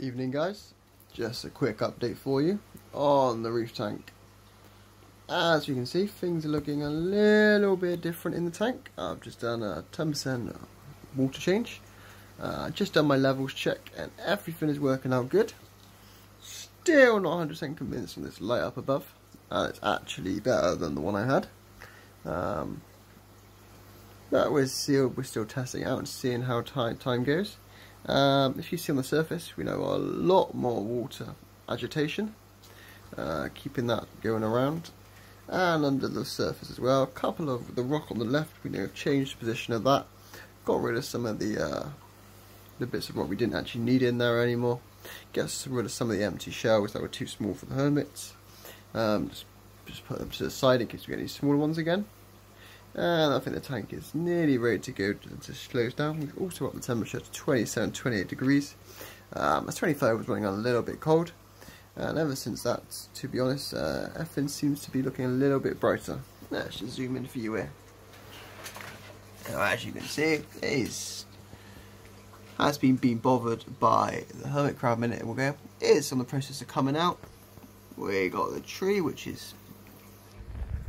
Evening guys, just a quick update for you on the Reef tank. As you can see, things are looking a little bit different in the tank. I've just done a 10% water change, just done my levels check and everything is working out good. Still not 100% convinced on this light up above, and it's actually better than the one I had. But we're still testing out and seeing how time goes. If you see on the surface, we know a lot more water agitation, keeping that going around, and under the surface as well. A couple of the rock on the left, we know have changed the position of that, got rid of some of the bits of rock we didn't actually need in there anymore, get rid of some of the empty shells that were too small for the hermits, just put them to the side in case we get any smaller ones again. And I think the tank is nearly ready to go to close down. We've also got the temperature to 27, 28 degrees. As 25 was running a little bit cold, and ever since that, to be honest, everything seems to be looking a little bit brighter. Let's just zoom in for you here. Now, as you can see, it has been bothered by the hermit crab a minute ago. It is on the process of coming out. We got the tree, which is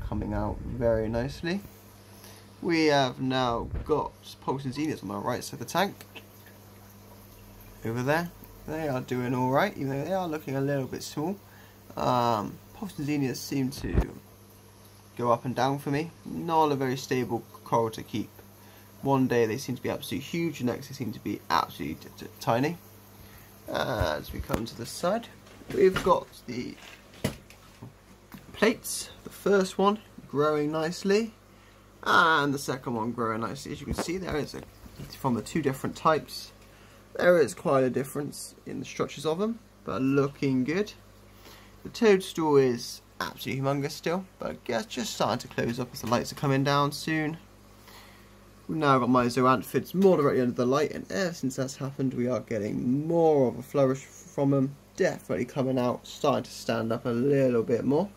coming out very nicely. We have now got pulse and zeniths on the right side of the tank. Over there, they are doing alright, even though they are looking a little bit small. Pulse and zeniths seem to go up and down for me. Not a very stable coral to keep. One day they seem to be absolutely huge, the next they seem to be absolutely tiny. As we come to the side, we've got the plates. The first one growing nicely, and the second one growing nicely. As you can see, there is from the two different types, there is quite a difference in the structures of them, but looking good. The toadstool is absolutely humongous still, but I guess just starting to close up as the lights are coming down soon. We've now got my zoanthids more directly under the light, and ever since that's happened, we are getting more of a flourish from them. Definitely coming out, starting to stand up a little bit more.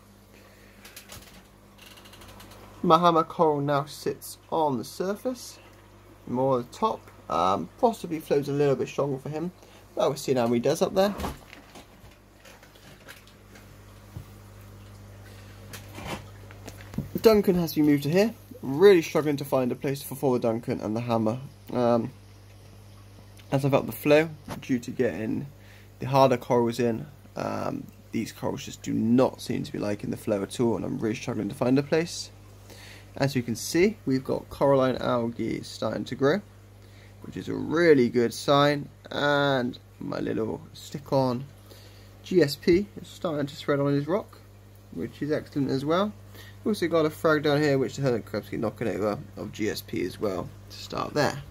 My hammer coral now sits on the surface, more at the top. Possibly flows a little bit stronger for him, but we'll see how he does up there. Duncan has been moved to here. Really struggling to find a place for the Duncan and the hammer. As I've upped the flow, due to getting the harder corals in, these corals just do not seem to be liking the flow at all, and I'm really struggling to find a place. As you can see, we've got coralline algae starting to grow, which is a really good sign, and my little stick-on GSP is starting to spread on his rock, which is excellent as well. We've also got a frag down here which the hermit crabs keep knocking over of GSP as well to start there.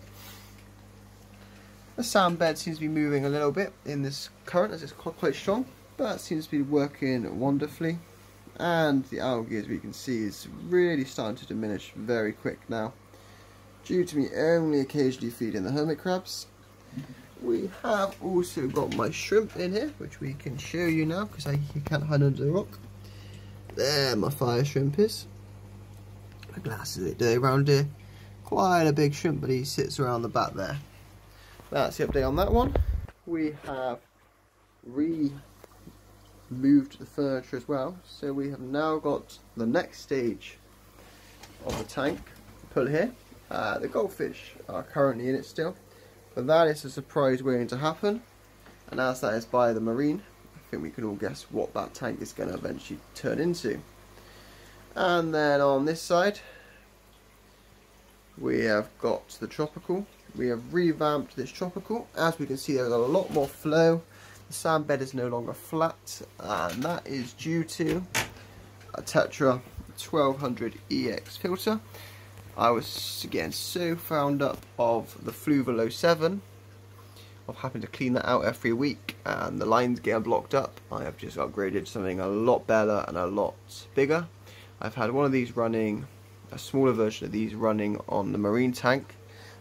The sand bed seems to be moving a little bit in this current as it's quite strong, but that seems to be working wonderfully. And the algae, as we can see, is really starting to diminish very quick now, due to me only occasionally feeding the hermit crabs. We have also got my shrimp in here, which we can show you now because he can't hide under the rock. There my fire shrimp is. My glass is a bit dirty around here. Quite a big shrimp, but he sits around the back there. That's the update on that one. We have moved the furniture as well, so we have now got the next stage of the tank put here. The goldfish are currently in it still, but that is a surprise waiting to happen, and as that is by the marine, I think we can all guess what that tank is going to eventually turn into. And then on this side we have got the tropical. We have revamped this tropical. As we can see, there's a lot more flow. The sand bed is no longer flat, and that is due to a Tetra 1200 EX filter. I was getting so found up of the Fluval 07 of having to clean that out every week, and the lines getting blocked up. I have just upgraded to something a lot better and a lot bigger. I've had one of these running, a smaller version of these running on the marine tank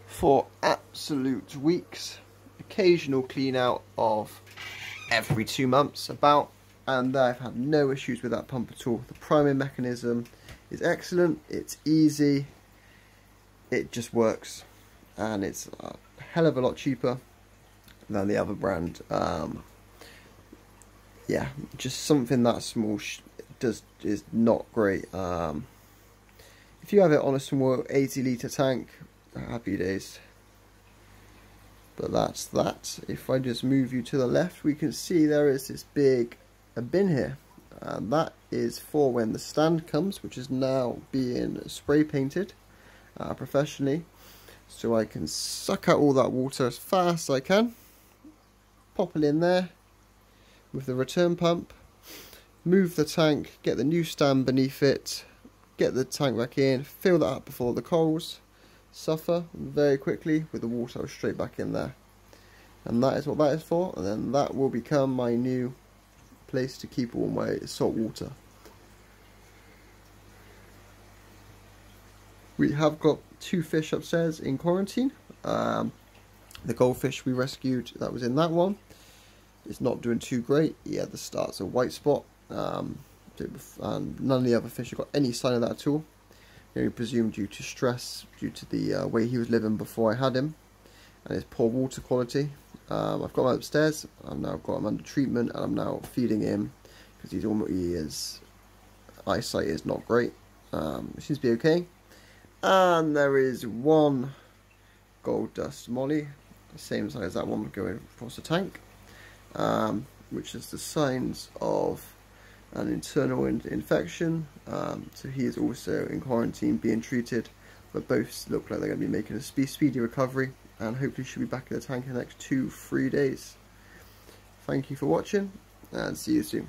for absolute weeks. Occasional clean out of every 2 months about, and I've had no issues with that pump at all. The priming mechanism is excellent, it's easy, it just works, and it's a hell of a lot cheaper than the other brand yeah, just something that small is not great. If you have it on a small 80-litre tank, happy days. But that's that. If I just move you to the left, we can see there is this big bin here. And that is for when the stand comes, which is now being spray painted professionally. So I can suck out all that water as fast as I can. Pop it in there with the return pump. Move the tank, get the new stand beneath it. Get the tank back in, fill that up before the corals suffer very quickly with the water straight back in there. And that is what that is for, and then that will become my new place to keep all my salt water. We have got 2 fish upstairs in quarantine. The goldfish we rescued, that was in that one. It's not doing too great. Yeah, the start's a white spot. And none of the other fish have got any sign of that at all. I presume due to stress, due to the way he was living before I had him, and his poor water quality. I've got him upstairs. I've now got him under treatment, and I'm now feeding him because his eyesight is not great. It seems to be okay. And there is 1 gold dust molly, the same size as that one going across the tank, which is the signs of an internal infection. So he is also in quarantine being treated, but both look like they're going to be making a speedy recovery, and hopefully should be back in the tank in the next 2-3 days. Thank you for watching, and see you soon.